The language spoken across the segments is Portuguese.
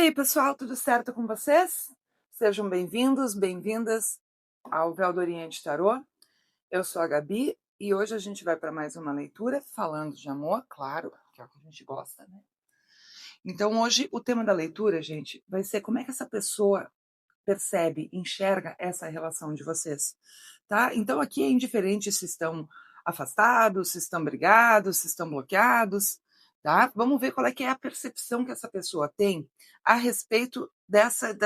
aí, pessoal, tudo certo com vocês? Sejam bem-vindos, bem-vindas ao Véu do Oriente Tarô. Eu sou a Gabi e hoje a gente vai para mais uma leitura falando de amor, claro, que é o que a gente gosta, né? Então, hoje o tema da leitura, gente, vai ser como é que essa pessoa percebe, enxerga essa relação de vocês, tá? Então, aqui é indiferente se estão afastados, se estão brigados, se estão bloqueados, tá? Vamos ver qual é que é a percepção que essa pessoa tem a respeito dessa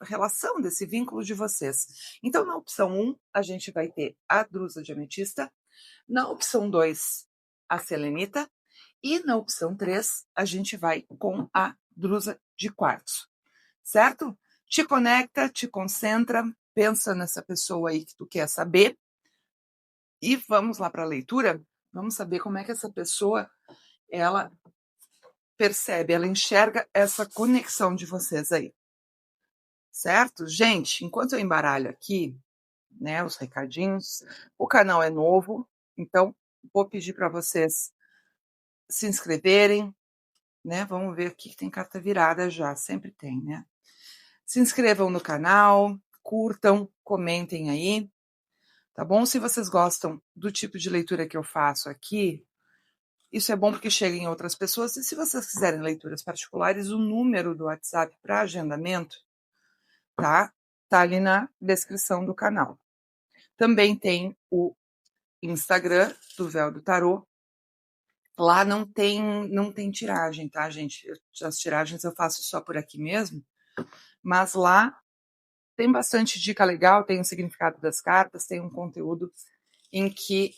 relação, desse vínculo de vocês. Então, na opção 1, a gente vai ter a drusa de ametista, na opção 2, a selenita, e na opção 3, a gente vai com a drusa de quartzo, certo? Te conecta, te concentra, pensa nessa pessoa aí que tu quer saber e vamos lá para a leitura. Vamos saber como é que essa pessoa ela percebe, ela enxerga essa conexão de vocês aí, certo? Gente, enquanto eu embaralho aqui, né, os recadinhos, o canal é novo, então vou pedir para vocês se inscreverem, né? Vamos ver aqui que tem carta virada já, sempre tem, né? Se inscrevam no canal, curtam, comentem aí, tá bom? Se vocês gostam do tipo de leitura que eu faço aqui, isso é bom porque chega em outras pessoas. E se vocês quiserem leituras particulares, o número do WhatsApp para agendamento, tá? Tá ali na descrição do canal. Também tem o Instagram do Véu do Tarô. Lá não tem tiragem, tá, gente? As tiragens eu faço só por aqui mesmo, mas lá tem bastante dica legal, tem o significado das cartas, tem um conteúdo em que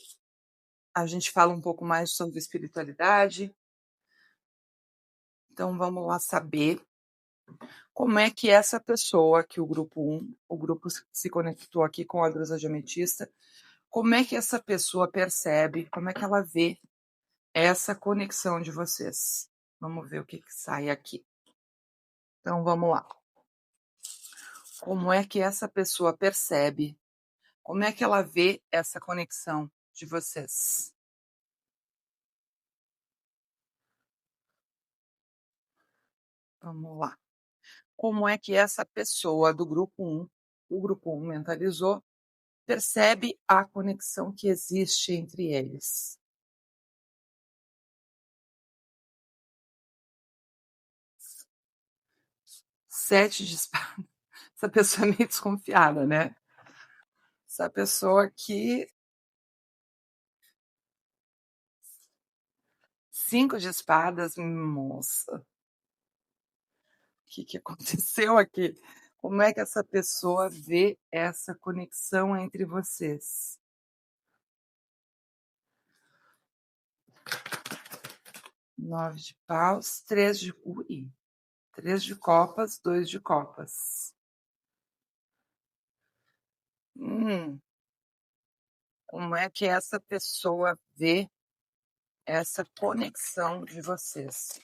a gente fala um pouco mais sobre espiritualidade. Então vamos lá saber como é que essa pessoa, que o grupo se conectou aqui com a drusa de ametista, como é que essa pessoa percebe, como é que ela vê essa conexão de vocês. Vamos ver o que sai aqui. Então vamos lá. Como é que essa pessoa percebe, como é que ela vê essa conexão de vocês? Vamos lá. Como é que essa pessoa do grupo 1, o grupo 1 mentalizou, percebe a conexão que existe entre eles? Sete de espadas. Essa pessoa é meio desconfiada, né? Essa pessoa aqui. 5 de espadas, moça. O que aconteceu aqui? Como é que essa pessoa vê essa conexão entre vocês? 9 de paus, 3 de... Ui! 3 de copas, 2 de copas. Como é que essa pessoa vê essa conexão de vocês?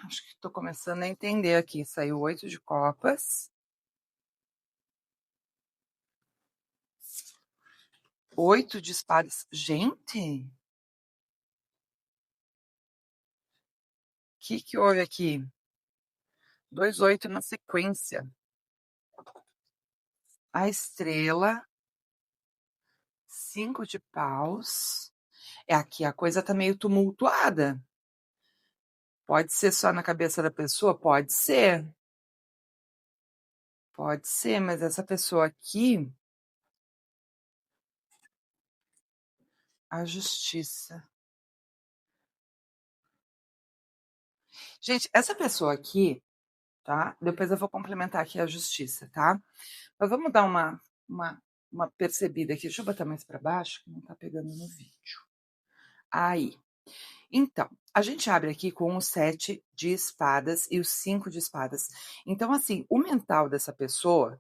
Acho que estou começando a entender aqui. Saiu 8 de copas. 8 de espadas. Gente! O que houve aqui? 2 8 na sequência. A estrela. 5 de paus. Aqui a coisa tá meio tumultuada. Pode ser só na cabeça da pessoa? Pode ser. Pode ser, mas essa pessoa aqui... A justiça. Gente, essa pessoa aqui, tá? Depois eu vou complementar aqui a justiça, tá? Mas vamos dar uma percebida aqui. Deixa eu botar mais para baixo, que não tá pegando no vídeo. Aí. Então, a gente abre aqui com o 7 de espadas e o 5 de espadas. Então, assim, o mental dessa pessoa,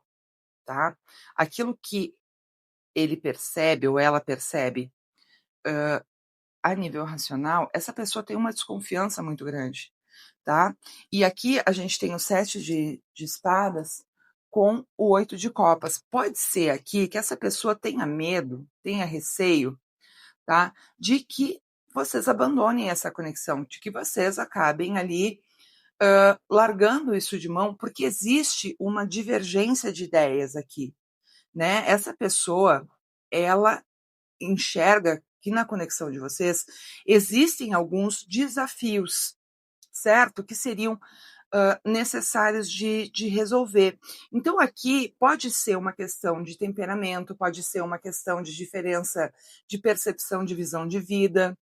tá? Aquilo que ele percebe ou ela percebe a nível racional, essa pessoa tem uma desconfiança muito grande, tá? E aqui a gente tem o 7 de espadas com o 8 de copas. Pode ser aqui que essa pessoa tenha medo, tenha receio tá? De que vocês abandonem essa conexão, de que vocês acabem ali largando isso de mão, porque existe uma divergência de ideias aqui, né? Essa pessoa, ela enxerga que na conexão de vocês existem alguns desafios, certo? Que seriam necessários de resolver. Então, aqui pode ser uma questão de temperamento, pode ser uma questão de diferença de percepção de visão de vida,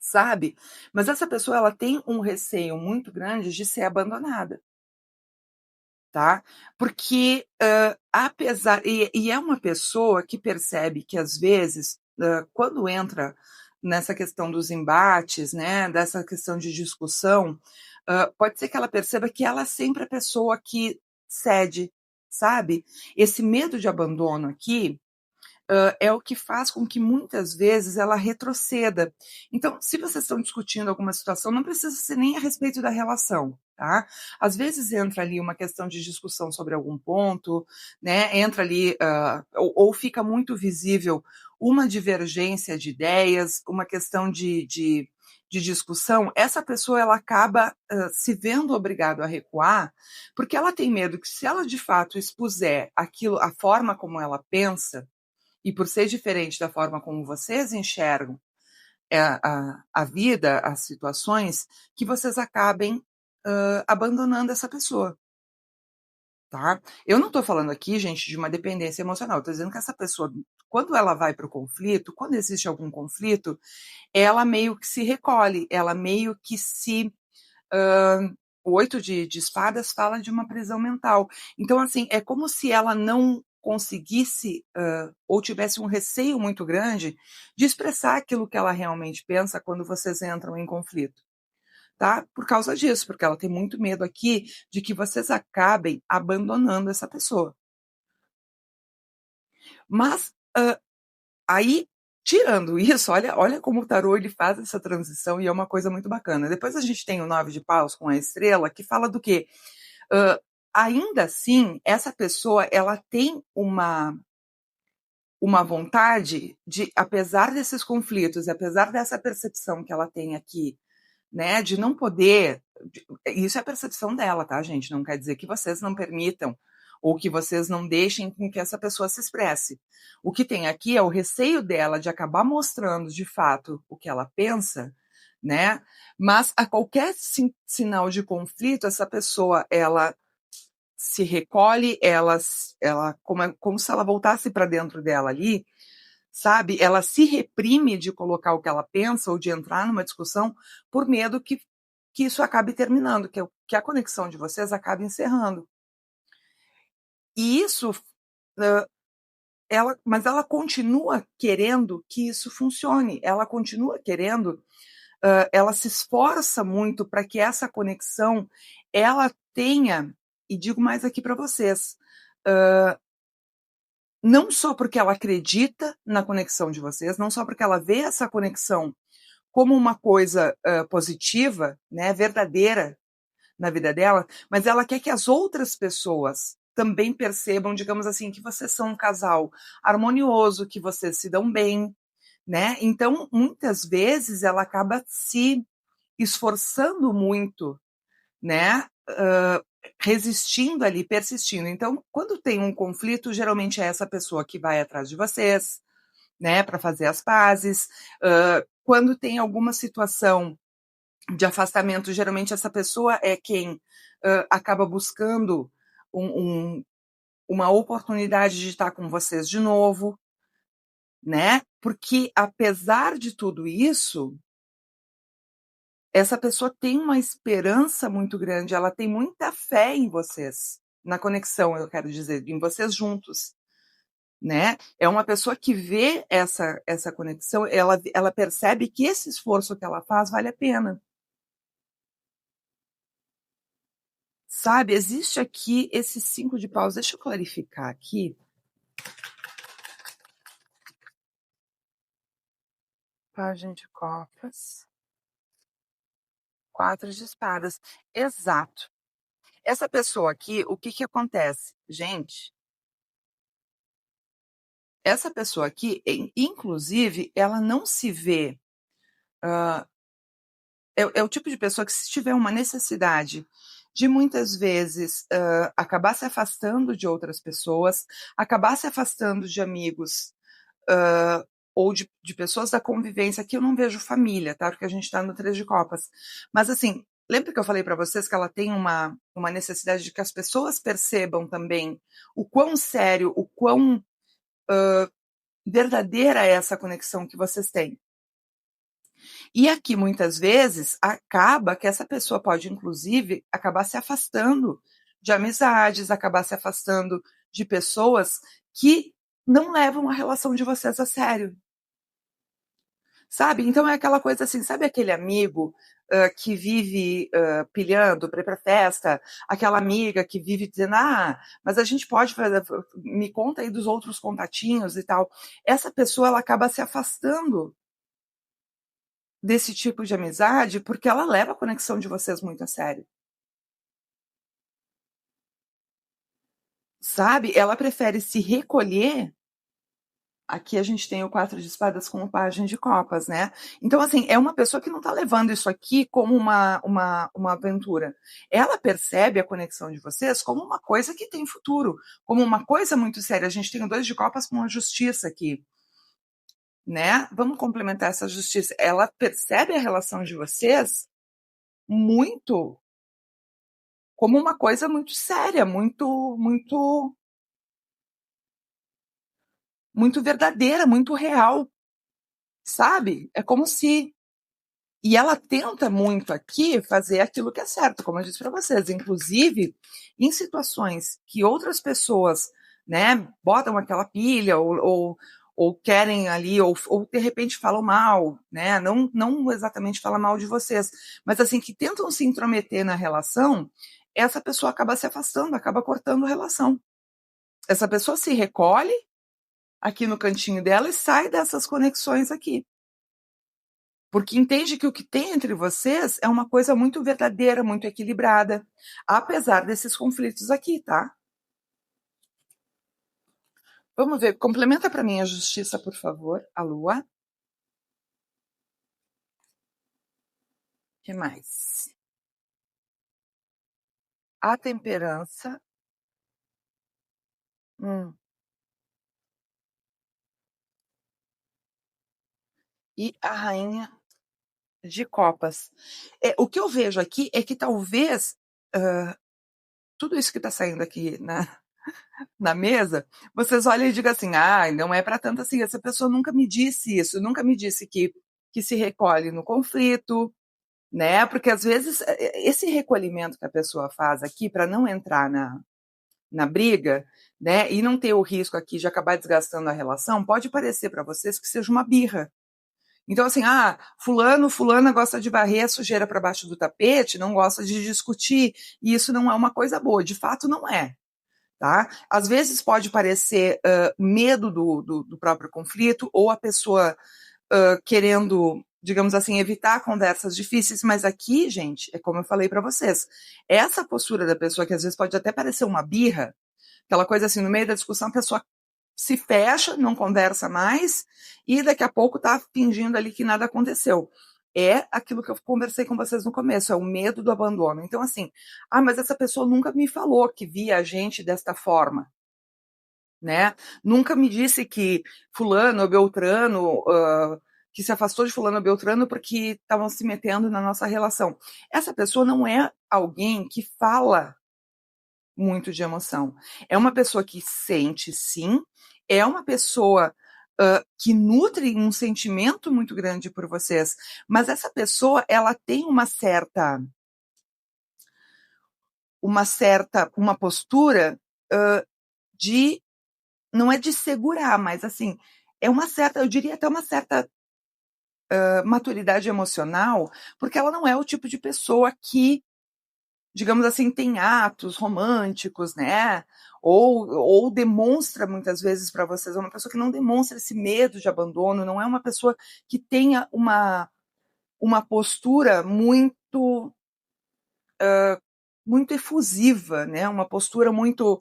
sabe? Mas essa pessoa ela tem um receio muito grande de ser abandonada, tá? Porque apesar e é uma pessoa que percebe que às vezes quando entra nessa questão dos embates, né, dessa questão de discussão, pode ser que ela perceba que ela é sempre a pessoa que cede, sabe? Esse medo de abandono aqui é o que faz com que muitas vezes ela retroceda. Então, se vocês estão discutindo alguma situação, não precisa ser nem a respeito da relação, tá? Às vezes entra ali uma questão de discussão sobre algum ponto, né? Entra ali, ou fica muito visível uma divergência de ideias, uma questão de discussão, essa pessoa ela acaba se vendo obrigada a recuar, porque ela tem medo que se ela de fato expuser aquilo, a forma como ela pensa, e por ser diferente da forma como vocês enxergam a vida, as situações, que vocês acabem abandonando essa pessoa, tá? Eu não estou falando aqui, gente, de uma dependência emocional. Estou dizendo que essa pessoa, quando ela vai para o conflito, quando existe algum conflito, ela meio que se recolhe, ela meio que se o oito de espadas fala de uma prisão mental. Então, assim, é como se ela não conseguisse ou tivesse um receio muito grande de expressar aquilo que ela realmente pensa quando vocês entram em conflito, tá? Por causa disso, porque ela tem muito medo aqui de que vocês acabem abandonando essa pessoa. Mas aí, tirando isso, olha como o tarô ele faz essa transição e é uma coisa muito bacana. Depois a gente tem o 9 de paus com a estrela, que fala do quê? Uh, ainda assim, essa pessoa ela tem uma vontade de, apesar desses conflitos, apesar dessa percepção que ela tem aqui, né, de não poder, isso é a percepção dela, tá, gente? Não quer dizer que vocês não permitam ou que vocês não deixem com que essa pessoa se expresse. O que tem aqui é o receio dela de acabar mostrando de fato o que ela pensa, né? Mas a qualquer sinal de conflito, essa pessoa ela se recolhe, ela como se ela voltasse para dentro dela ali, sabe? Ela se reprime de colocar o que ela pensa ou de entrar numa discussão por medo que isso acabe terminando, que a conexão de vocês acabe encerrando. E isso, mas ela continua querendo que isso funcione, ela continua querendo, ela se esforça muito para que essa conexão ela tenha, e digo mais aqui para vocês, não só porque ela acredita na conexão de vocês, não só porque ela vê essa conexão como uma coisa positiva, né, verdadeira na vida dela, mas ela quer que as outras pessoas também percebam, digamos assim, que vocês são um casal harmonioso, que vocês se dão bem, né? Então, muitas vezes ela acaba se esforçando muito, né? Resistindo ali, persistindo. Então, quando tem um conflito, geralmente é essa pessoa que vai atrás de vocês, né, para fazer as pazes. Quando tem alguma situação de afastamento, geralmente essa pessoa é quem acaba buscando uma oportunidade de estar com vocês de novo, né? Porque apesar de tudo isso, essa pessoa tem uma esperança muito grande, ela tem muita fé em vocês, na conexão, eu quero dizer, em vocês juntos, né? É uma pessoa que vê essa conexão, ela percebe que esse esforço que ela faz vale a pena. Sabe, existe aqui esse 5 de paus. Deixa eu clarificar aqui. Página de copas. 4 de espadas. Exato. Essa pessoa aqui, o que que acontece? Gente, essa pessoa aqui, inclusive, ela não se vê. É o tipo de pessoa que, se tiver uma necessidade de muitas vezes acabar se afastando de outras pessoas, acabar se afastando de amigos ou de pessoas da convivência, que eu não vejo família, tá? Porque a gente está no Três de Copas. Mas assim, lembra que eu falei para vocês que ela tem uma necessidade de que as pessoas percebam também o quão sério, o quão verdadeira é essa conexão que vocês têm. E aqui, muitas vezes, acaba que essa pessoa pode, inclusive, acabar se afastando de amizades, acabar se afastando de pessoas que não levam a relação de vocês a sério. Sabe? Então é aquela coisa assim, sabe aquele amigo que vive pilhando para ir para festa, aquela amiga que vive dizendo, mas a gente pode fazer, me conta aí dos outros contatinhos e tal. Essa pessoa, ela acaba se afastando desse tipo de amizade porque ela leva a conexão de vocês muito a sério. Sabe? Ela prefere se recolher. Aqui a gente tem o 4 de espadas com o pajem de copas, né? Então, assim, é uma pessoa que não está levando isso aqui como uma aventura. Ela percebe a conexão de vocês como uma coisa que tem futuro, como uma coisa muito séria. A gente tem o 2 de copas com a justiça aqui, né? Vamos complementar essa justiça. Ela percebe a relação de vocês muito como uma coisa muito séria, muito verdadeira, muito real, sabe? É como se. E ela tenta muito aqui fazer aquilo que é certo, como eu disse para vocês, inclusive em situações que outras pessoas, né, botam aquela pilha ou querem ali, ou de repente falam mal, né, não exatamente falam mal de vocês, mas assim, que tentam se intrometer na relação, essa pessoa acaba se afastando, acaba cortando a relação. Essa pessoa se recolhe aqui no cantinho dela e sai dessas conexões aqui. Porque entende que o que tem entre vocês é uma coisa muito verdadeira, muito equilibrada, apesar desses conflitos aqui, tá? Vamos ver, complementa para mim a justiça, por favor, a lua. O que mais? A temperança. E a rainha de copas. O que eu vejo aqui é que talvez tudo isso que está saindo aqui na mesa, vocês olhem e digam assim, não é para tanto assim, essa pessoa nunca me disse isso, nunca me disse que se recolhe no conflito, né? Porque às vezes esse recolhimento que a pessoa faz aqui para não entrar na briga, né? E não ter o risco aqui de acabar desgastando a relação, pode parecer para vocês que seja uma birra. Então, assim, fulana gosta de varrer a sujeira para baixo do tapete, não gosta de discutir, e isso não é uma coisa boa, de fato não é. Tá? Às vezes pode parecer medo do próprio conflito, ou a pessoa querendo, digamos assim, evitar conversas difíceis, mas aqui, gente, é como eu falei para vocês, essa postura da pessoa, que às vezes pode até parecer uma birra, aquela coisa assim, no meio da discussão, a pessoa se fecha, não conversa mais, e daqui a pouco tá fingindo ali que nada aconteceu. É aquilo que eu conversei com vocês no começo, é o medo do abandono. Então, assim, mas essa pessoa nunca me falou que via a gente desta forma, né? Nunca me disse que fulano ou beltrano, que se afastou de fulano ou beltrano porque estavam se metendo na nossa relação. Essa pessoa não é alguém que fala muito de emoção. É uma pessoa que sente, sim, é uma pessoa que nutre um sentimento muito grande por vocês, mas essa pessoa, ela tem uma postura de, não é de segurar, mas assim, é uma certa, eu diria até uma certa maturidade emocional, porque ela não é o tipo de pessoa que, digamos assim, tem atos românticos, né? Ou demonstra muitas vezes para vocês, é uma pessoa que não demonstra esse medo de abandono, não é uma pessoa que tenha uma postura muito efusiva, né? Uma postura muito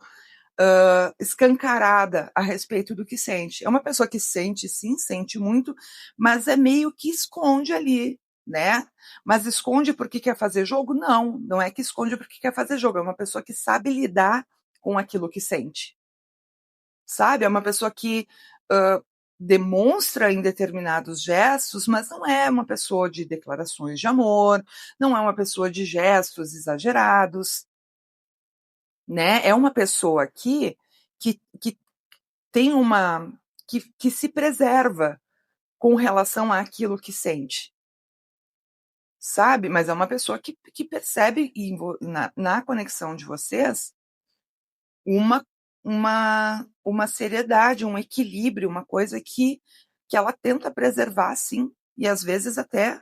escancarada a respeito do que sente. É uma pessoa que sente, sim, sente muito, mas é meio que esconde ali, né? Mas esconde porque quer fazer jogo? Não, não é que esconde porque quer fazer jogo, é uma pessoa que sabe lidar com aquilo que sente, sabe? É uma pessoa que demonstra em determinados gestos, mas não é uma pessoa de declarações de amor, não é uma pessoa de gestos exagerados, né? É uma pessoa que tem que se preserva com relação àquilo que sente, sabe? Mas é uma pessoa que percebe na conexão de vocês uma, uma seriedade, um equilíbrio, uma coisa que ela tenta preservar, sim, e às vezes até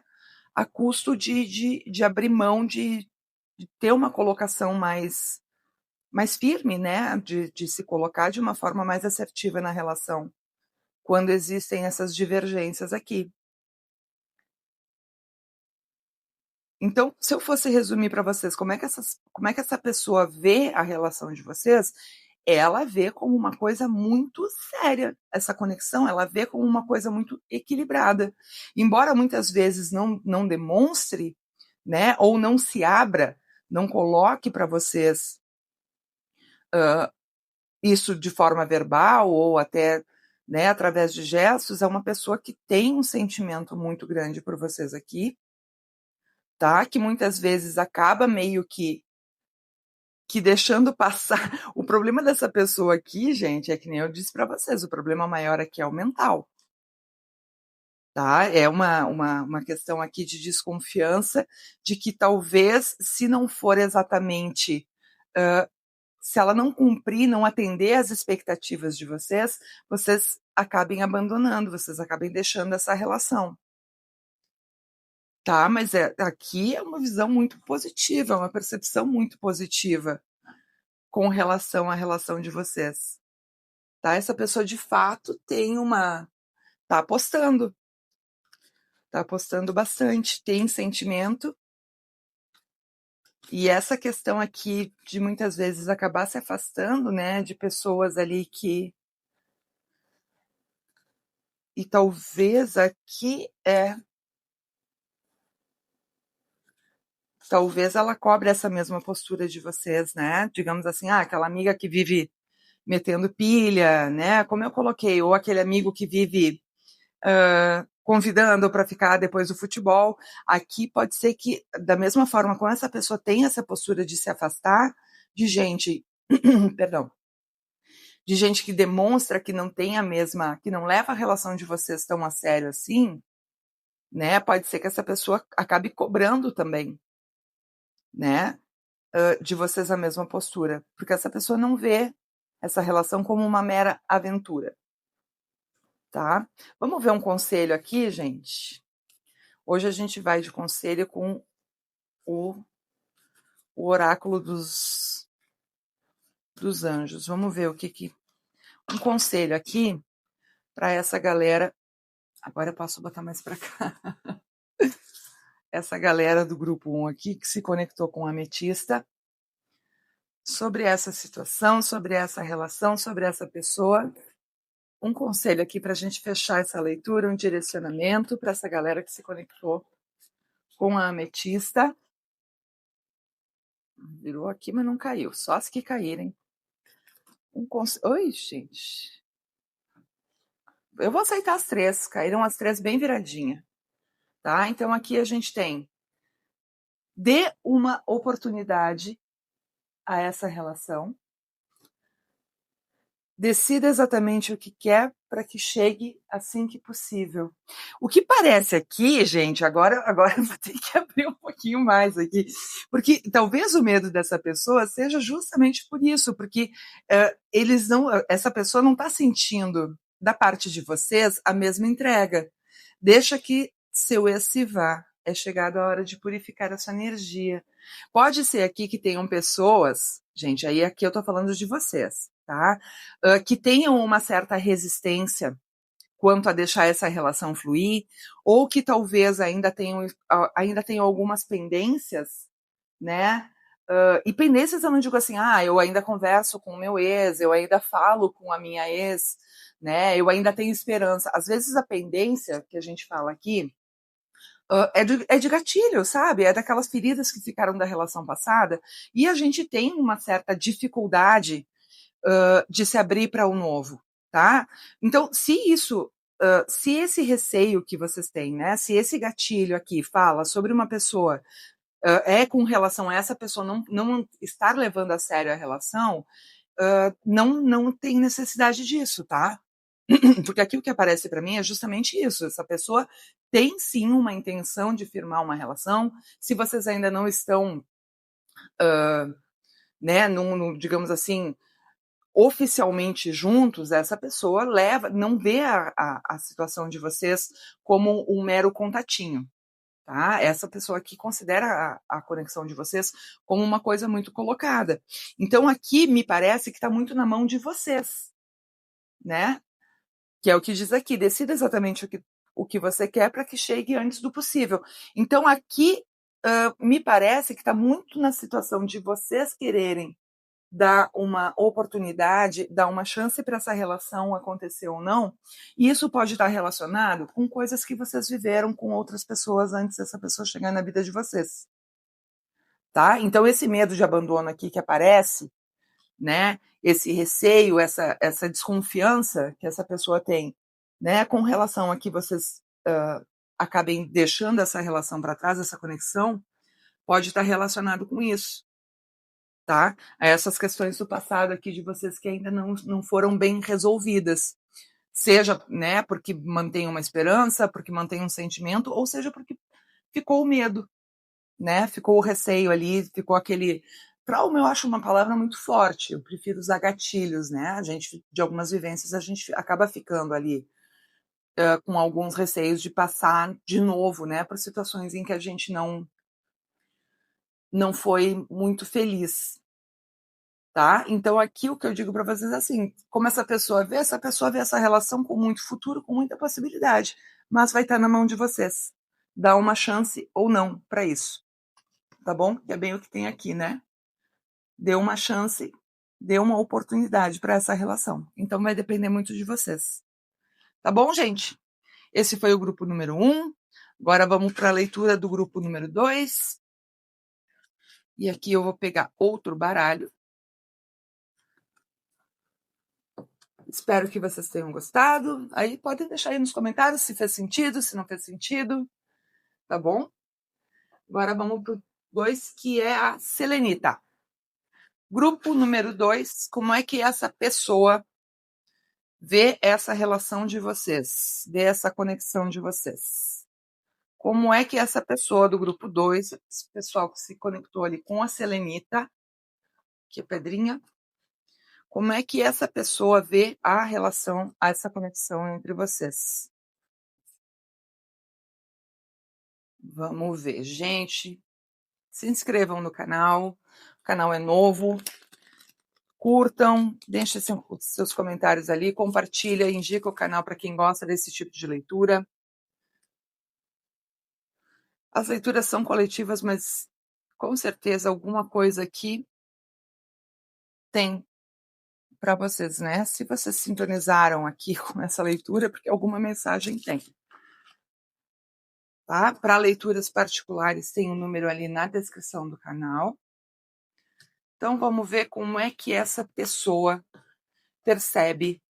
a custo de abrir mão de ter uma colocação mais firme, né? De se colocar de uma forma mais assertiva na relação, quando existem essas divergências aqui. Então, se eu fosse resumir para vocês como é que essa pessoa vê a relação de vocês, ela vê como uma coisa muito séria essa conexão, ela vê como uma coisa muito equilibrada. Embora muitas vezes não demonstre, né, ou não se abra, não coloque para vocês isso de forma verbal ou até, né, através de gestos, é uma pessoa que tem um sentimento muito grande por vocês aqui, tá? Que muitas vezes acaba meio que deixando passar. O problema dessa pessoa aqui, gente, é que nem eu disse para vocês, o problema maior aqui é o mental, tá? É uma questão aqui de desconfiança de que talvez, se não for exatamente, se ela não cumprir, não atender às expectativas de vocês acabem abandonando, vocês acabem deixando essa relação. Tá, mas aqui é uma visão muito positiva, uma percepção muito positiva com relação à relação de vocês. Tá? Essa pessoa de fato tá apostando bastante, tem sentimento, e essa questão aqui de muitas vezes acabar se afastando, né, de pessoas ali e talvez aqui talvez ela cobre essa mesma postura de vocês, né? Digamos assim, aquela amiga que vive metendo pilha, né? Como eu coloquei, ou aquele amigo que vive convidando para ficar depois do futebol. Aqui pode ser que, da mesma forma como essa pessoa tem essa postura de se afastar de gente, perdão, de gente que demonstra que não tem a mesma, que não leva a relação de vocês tão a sério assim, né? Pode ser que essa pessoa acabe cobrando também, né? De vocês a mesma postura, porque essa pessoa não vê essa relação como uma mera aventura, tá? Vamos ver um conselho aqui, gente? Hoje a gente vai de conselho com o oráculo dos anjos. Vamos ver um conselho aqui para essa galera. Agora eu posso botar mais para cá. Essa galera do grupo 1 aqui que se conectou com a ametista sobre essa situação, sobre essa relação, sobre essa pessoa. Um conselho aqui para a gente fechar essa leitura, um direcionamento para essa galera que se conectou com a ametista. Virou aqui, mas não caiu. Só as que caírem. Oi, gente. Eu vou aceitar as três. Caíram as três bem viradinha. Tá? Então aqui a gente tem: dê uma oportunidade a essa relação. Decida exatamente o que quer para que chegue assim que possível. O que parece aqui, gente, agora eu vou ter que abrir um pouquinho mais aqui, porque talvez o medo dessa pessoa seja justamente por isso, porque essa pessoa não está sentindo da parte de vocês a mesma entrega. Deixa que seu ex se vá. É chegada a hora de purificar essa energia. Pode ser aqui que tenham pessoas, gente, aí aqui eu estou falando de vocês, tá? Que tenham uma certa resistência quanto a deixar essa relação fluir, ou que talvez ainda tenham algumas pendências, né? E pendências eu não digo assim, eu ainda converso com o meu ex, eu ainda falo com a minha ex, né? Eu ainda tenho esperança. Às vezes a pendência que a gente fala aqui é de gatilho, sabe? É daquelas feridas que ficaram da relação passada e a gente tem uma certa dificuldade de se abrir para o novo, tá? Então, se esse receio que vocês têm, né? Se esse gatilho aqui fala sobre uma pessoa é com relação a essa pessoa não estar levando a sério a relação, não tem necessidade disso, tá? Porque aqui o que aparece para mim é justamente isso. Essa pessoa tem sim uma intenção de firmar uma relação. Se vocês ainda não estão, né, digamos assim, oficialmente juntos, essa pessoa não vê a situação de vocês como um mero contatinho. Tá? Essa pessoa aqui considera a conexão de vocês como uma coisa muito colocada. Então aqui me parece que está muito na mão de vocês, né? Que é o que diz aqui, decida exatamente o que você quer para que chegue antes do possível. Então aqui me parece que está muito na situação de vocês quererem dar uma oportunidade, dar uma chance para essa relação acontecer ou não, e isso pode estar relacionado com coisas que vocês viveram com outras pessoas antes dessa pessoa chegar na vida de vocês, tá? Então esse medo de abandono aqui que aparece, né? Esse receio, essa desconfiança que essa pessoa tem, né? Com relação a que vocês acabem deixando essa relação para trás, essa conexão, pode estar relacionado com isso. Tá? A essas questões do passado aqui de vocês que ainda não foram bem resolvidas. Seja, né, porque mantém uma esperança, porque mantém um sentimento, ou seja, porque ficou o medo, né? Ficou o receio ali, ficou aquele. Trauma eu acho uma palavra muito forte, eu prefiro usar gatilhos, né? A gente, de algumas vivências, a gente acaba ficando ali com alguns receios de passar de novo, né, por situações em que a gente não foi muito feliz. Tá? Então aqui o que eu digo para vocês é assim, como essa pessoa vê essa relação com muito futuro, com muita possibilidade, mas vai estar na mão de vocês. Dá uma chance ou não para isso. Tá bom? Que é bem o que tem aqui, né? Dê uma chance, dê uma oportunidade para essa relação. Então vai depender muito de vocês. Tá bom, gente? Esse foi o grupo número 1. Agora vamos para a leitura do grupo número 2. E aqui eu vou pegar outro baralho. Espero que vocês tenham gostado. Aí podem deixar aí nos comentários se fez sentido, se não fez sentido. Tá bom? Agora vamos para o 2, que é a selenita. Grupo número 2, como é que essa pessoa vê essa relação de vocês, vê essa conexão de vocês? Como é que essa pessoa do grupo 2, esse pessoal que se conectou ali com a selenita, que é pedrinha, como é que essa pessoa vê a relação, essa conexão entre vocês? Vamos ver, gente. Se inscrevam no canal. O canal é novo. Curtam, deixem seus comentários ali, compartilha, indica o canal para quem gosta desse tipo de leitura. As leituras são coletivas, mas com certeza alguma coisa aqui tem para vocês, né? Se vocês sintonizaram aqui com essa leitura, porque alguma mensagem tem. Tá? Para leituras particulares, tem um número ali na descrição do canal. Então, vamos ver como é que essa pessoa percebe,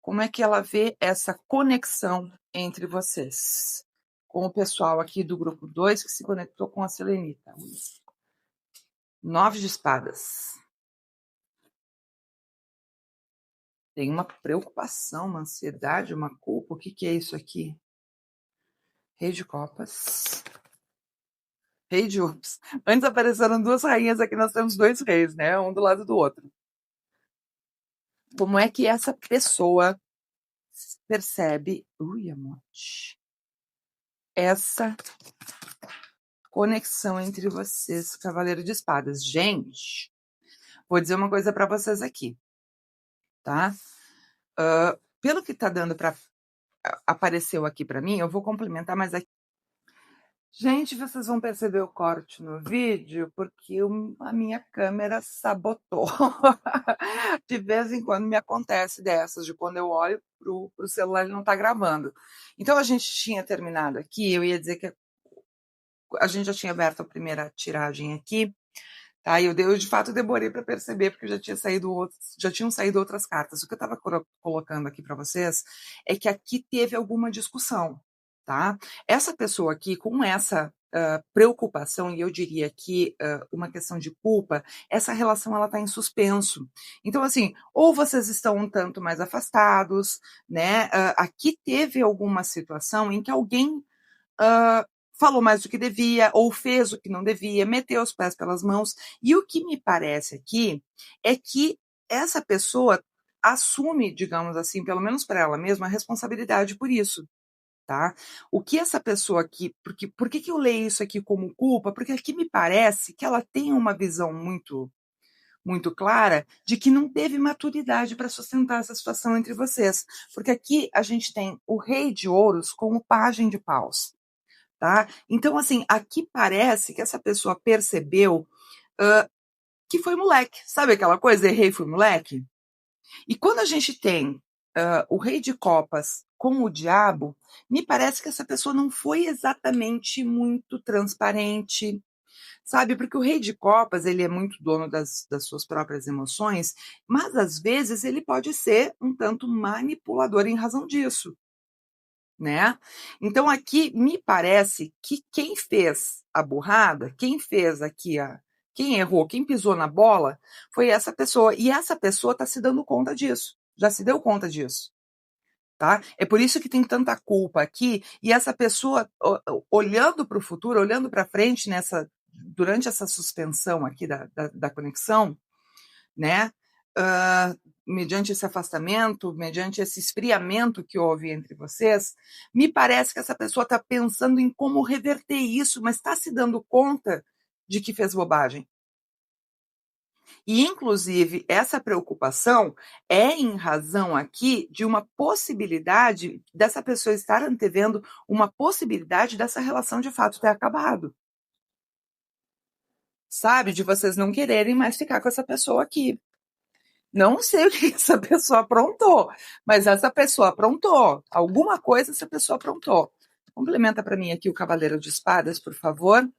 como é que ela vê essa conexão entre vocês, com o pessoal aqui do grupo 2 que se conectou com a selenita. 9 de espadas. Tem uma preocupação, uma ansiedade, uma culpa. O que é isso aqui? Rei de copas. Rei de ouros. Antes apareceram 2 rainhas, aqui nós temos 2 reis, né? Um do lado do outro. Como é que essa pessoa percebe... Ui, amante. Essa conexão entre vocês, Cavaleiro de Espadas. Gente, vou dizer uma coisa para vocês aqui, tá? Pelo que tá dando para apareceu aqui para mim, eu vou complementar, mas aqui Gente, vocês vão perceber o corte no vídeo porque a minha câmera sabotou. De vez em quando me acontece dessas, de quando eu olho pro celular e não está gravando. Então a gente tinha terminado aqui, eu ia dizer que a gente já tinha aberto a primeira tiragem aqui, tá? E eu de fato demorei para perceber porque já tinham saído outras cartas. O que eu estava colocando aqui para vocês é que aqui teve alguma discussão, tá? Essa pessoa aqui com essa preocupação, e eu diria que uma questão de culpa, essa relação ela está em suspenso. Então, assim, ou vocês estão um tanto mais afastados, né? Aqui teve alguma situação em que alguém falou mais do que devia, ou fez o que não devia, meteu os pés pelas mãos. E o que me parece aqui é que essa pessoa assume, digamos assim, pelo menos para ela mesma, a responsabilidade por isso. Tá? O que essa pessoa aqui, por que eu leio isso aqui como culpa? Porque aqui me parece que ela tem uma visão muito clara de que não teve maturidade para sustentar essa situação entre vocês. Porque aqui a gente tem o rei de ouros com o pajem de paus. Tá? Então, assim, aqui parece que essa pessoa percebeu que foi moleque. Sabe aquela coisa, errei, fui moleque? E quando a gente tem o rei de copas com o diabo, me parece que essa pessoa não foi exatamente muito transparente, sabe? Porque o rei de copas, ele é muito dono das suas próprias emoções, mas às vezes ele pode ser um tanto manipulador em razão disso. Né? Então aqui me parece que quem fez a burrada, quem fez aqui quem errou, quem pisou na bola, foi essa pessoa. E essa pessoa está se dando conta disso, já se deu conta disso. Tá? É por isso que tem tanta culpa aqui, e essa pessoa, olhando para o futuro, olhando para frente durante essa suspensão aqui da conexão, né? Mediante esse afastamento, mediante esse esfriamento que houve entre vocês, me parece que essa pessoa está pensando em como reverter isso, mas está se dando conta de que fez bobagem. E, inclusive, essa preocupação é em razão aqui de uma possibilidade dessa pessoa estar antevendo uma possibilidade dessa relação de fato ter acabado. Sabe? De vocês não quererem mais ficar com essa pessoa aqui. Não sei o que essa pessoa aprontou, mas essa pessoa aprontou. Alguma coisa essa pessoa aprontou. Complementa para mim aqui o Cavaleiro de Espadas, por favor.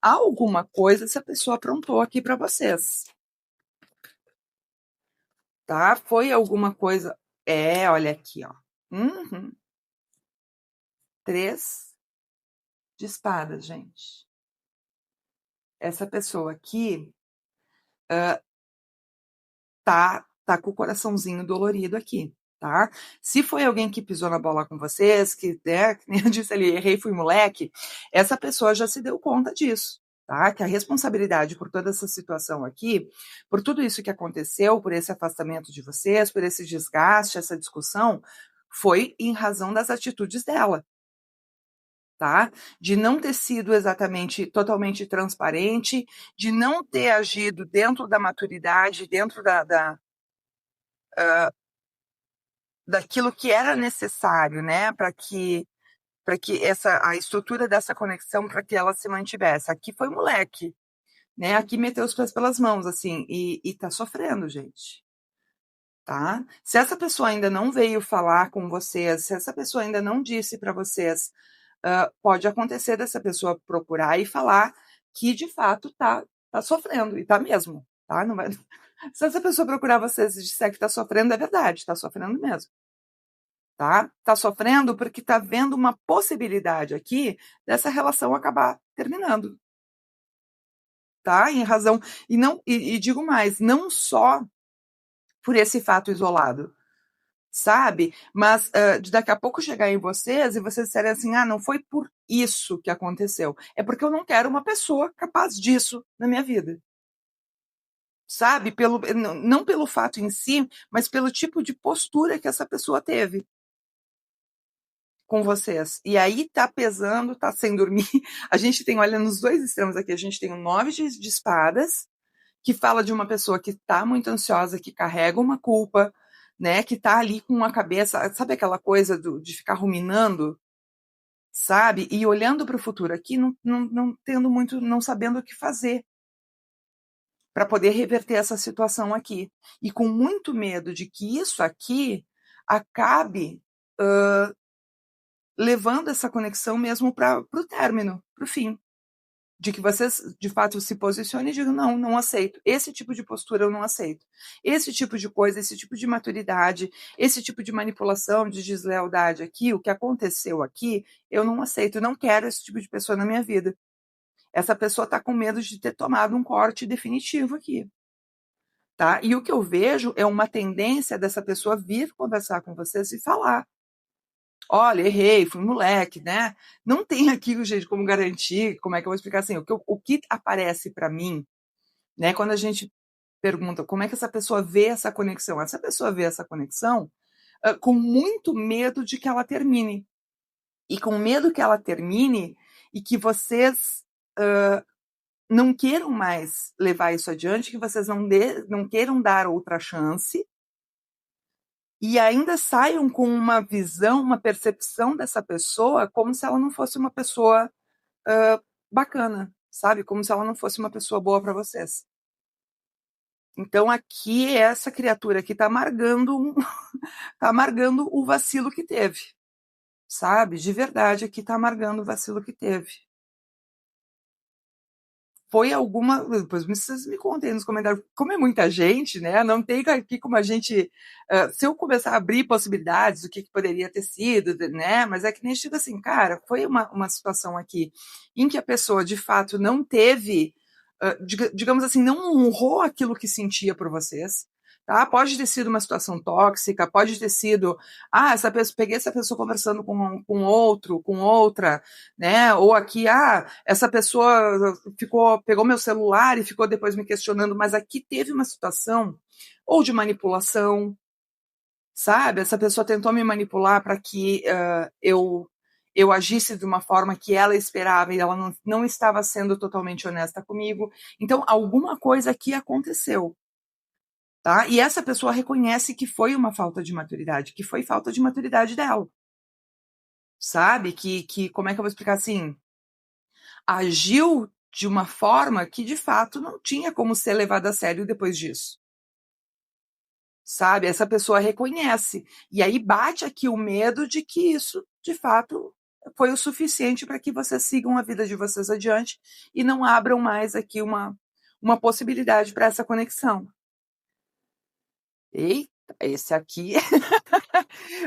Alguma coisa essa pessoa aprontou aqui para vocês. Tá? Foi alguma coisa. Olha aqui, ó. 3 de espadas, gente. Essa pessoa aqui tá com o coraçãozinho dolorido aqui, tá? Se foi alguém que pisou na bola com vocês, que nem eu disse ali, errei, fui moleque, essa pessoa já se deu conta disso, tá? Que a responsabilidade por toda essa situação aqui, por tudo isso que aconteceu, por esse afastamento de vocês, por esse desgaste, essa discussão, foi em razão das atitudes dela. Tá? De não ter sido exatamente totalmente transparente, de não ter agido dentro da maturidade, dentro daquilo que era necessário, né, para que a estrutura dessa conexão para que ela se mantivesse. Aqui foi moleque, né? Aqui meteu os pés pelas mãos, assim, e tá sofrendo, gente. Tá? Se essa pessoa ainda não veio falar com vocês, se essa pessoa ainda não disse para vocês, pode acontecer dessa pessoa procurar e falar que de fato tá sofrendo, e tá mesmo, tá? Não vai... Se essa pessoa procurar vocês e disser que tá sofrendo, é verdade, tá sofrendo mesmo. Tá? Tá sofrendo porque tá vendo uma possibilidade aqui dessa relação acabar terminando. Tá? Em razão. E digo mais, não só por esse fato isolado, sabe? Mas de daqui a pouco chegar em vocês e vocês disserem assim: ah, não foi por isso que aconteceu. É porque eu não quero uma pessoa capaz disso na minha vida. Sabe? Não pelo fato em si, mas pelo tipo de postura que essa pessoa teve com vocês. E aí tá pesando, tá sem dormir. A gente tem, olha, nos dois extremos aqui, a gente tem o 9 de espadas, que fala de uma pessoa que tá muito ansiosa, que carrega uma culpa, né? Que tá ali com uma cabeça, sabe aquela coisa de ficar ruminando, sabe? E olhando para o futuro aqui, não tendo muito, não sabendo o que fazer para poder reverter essa situação aqui. E com muito medo de que isso aqui acabe levando essa conexão mesmo para o término, para o fim. De que vocês, de fato, se posicionem e digam, não aceito. Esse tipo de postura eu não aceito. Esse tipo de coisa, esse tipo de maturidade, esse tipo de manipulação, de deslealdade aqui, o que aconteceu aqui, eu não aceito. Eu não quero esse tipo de pessoa na minha vida. Essa pessoa está com medo de ter tomado um corte definitivo aqui. Tá? E o que eu vejo é uma tendência dessa pessoa vir conversar com vocês e falar. Olha, errei, fui moleque, né? Não tem aqui, gente, como garantir, como é que eu vou explicar assim? O que aparece para mim, né? Quando a gente pergunta como é que essa pessoa vê essa conexão, essa pessoa vê essa conexão com muito medo de que ela termine. E com medo que ela termine e que vocês não queiram mais levar isso adiante, que vocês não queiram dar outra chance, e ainda saiam com uma visão, uma percepção dessa pessoa como se ela não fosse uma pessoa bacana, sabe? Como se ela não fosse uma pessoa boa para vocês. Então aqui essa criatura aqui tá amargando tá amargando o vacilo que teve, sabe? De verdade aqui tá amargando o vacilo que teve. Foi alguma. Depois vocês me contem nos comentários. Como é muita gente, né? Não tem aqui como a gente. Se eu começar a abrir possibilidades do que poderia ter sido, né? Mas é que nem digo assim, cara, foi uma situação aqui em que a pessoa de fato não teve, digamos assim, não honrou aquilo que sentia por vocês. Tá? Pode ter sido uma situação tóxica, pode ter sido, essa pessoa, peguei essa pessoa conversando com outro, com outra, né? Ou aqui, essa pessoa pegou meu celular e ficou depois me questionando, mas aqui teve uma situação ou de manipulação, sabe? Essa pessoa tentou me manipular para que eu agisse de uma forma que ela esperava e ela não estava sendo totalmente honesta comigo. Então, alguma coisa aqui aconteceu. Tá? E essa pessoa reconhece que foi uma falta de maturidade, que foi falta de maturidade dela. Sabe? Que como é que eu vou explicar assim? Agiu de uma forma que de fato não tinha como ser levada a sério depois disso. Sabe? Essa pessoa reconhece. E aí bate aqui o medo de que isso, de fato, foi o suficiente para que vocês sigam a vida de vocês adiante e não abram mais aqui uma possibilidade para essa conexão. Eita, esse aqui.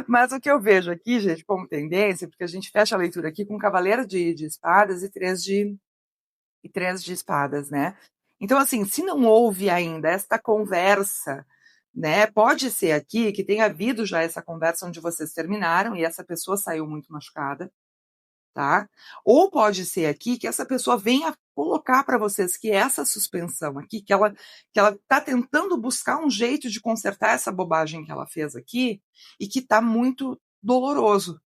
Mas o que eu vejo aqui, gente, como tendência, porque a gente fecha a leitura aqui com cavaleiro de espadas e três de espadas, né? Então, assim, se não houve ainda esta conversa, né? Pode ser aqui que tenha havido já essa conversa onde vocês terminaram e essa pessoa saiu muito machucada, tá? Ou pode ser aqui que essa pessoa venha colocar para vocês que essa suspensão aqui, que ela está tentando buscar um jeito de consertar essa bobagem que ela fez aqui e que está muito doloroso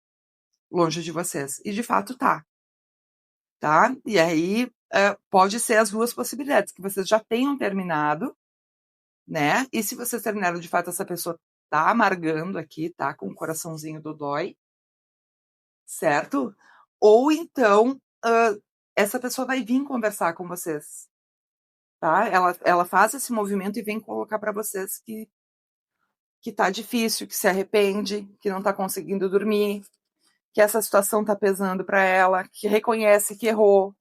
longe de vocês. E de fato tá? E aí pode ser as duas possibilidades, que vocês já tenham terminado, né? E se vocês terminaram, de fato, essa pessoa tá amargando aqui, tá com o coraçãozinho do dói, certo? Ou então essa pessoa vai vir conversar com vocês, tá? Ela faz esse movimento e vem colocar para vocês que tá difícil, que se arrepende, que não tá conseguindo dormir, que essa situação tá pesando para ela, que reconhece que errou.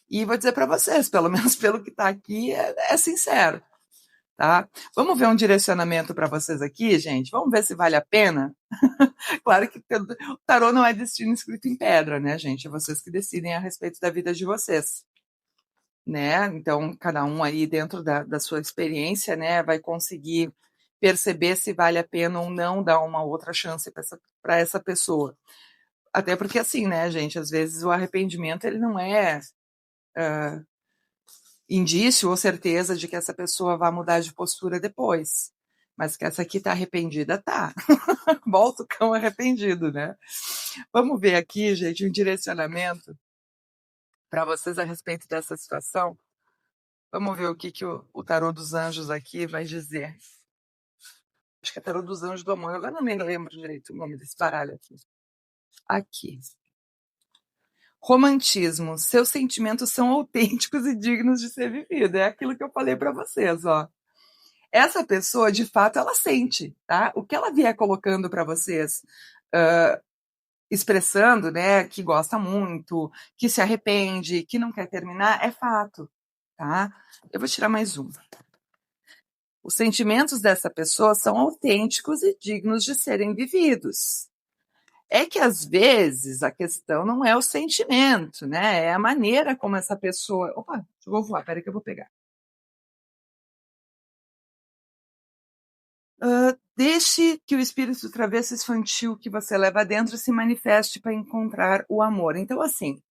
E vou dizer para vocês, pelo menos pelo que tá aqui, é sincero, tá? Vamos ver um direcionamento para vocês aqui, gente? Vamos ver se vale a pena? Claro que o tarô não é destino escrito em pedra, né, gente? É vocês que decidem a respeito da vida de vocês, né? Então, cada um aí dentro da sua experiência, né, vai conseguir perceber se vale a pena ou não dar uma outra chance para essa pessoa. Até porque, assim, né, gente, às vezes o arrependimento, ele não é indício ou certeza de que essa pessoa vai mudar de postura depois. Mas que essa aqui tá arrependida, tá. Volta o cão arrependido, né? Vamos ver aqui, gente, um direcionamento para vocês a respeito dessa situação. Vamos ver o que o tarô dos anjos aqui vai dizer. Acho que é tarô dos anjos do amor. Agora não me lembro direito o nome desse baralho aqui. Aqui. Romantismo. Seus sentimentos são autênticos e dignos de ser vivido. É aquilo que eu falei para vocês, ó. Essa pessoa, de fato, ela sente, tá? O que ela vier colocando para vocês, expressando, né, que gosta muito, que se arrepende, que não quer terminar, é fato, tá? Eu vou tirar mais uma. Os sentimentos dessa pessoa são autênticos e dignos de serem vividos. É que às vezes a questão não é o sentimento, né? É a maneira como essa pessoa. Opa, eu vou voar, peraí que eu vou pegar. Deixe que o espírito travesso infantil que você leva dentro se manifeste para encontrar o amor. Então, assim,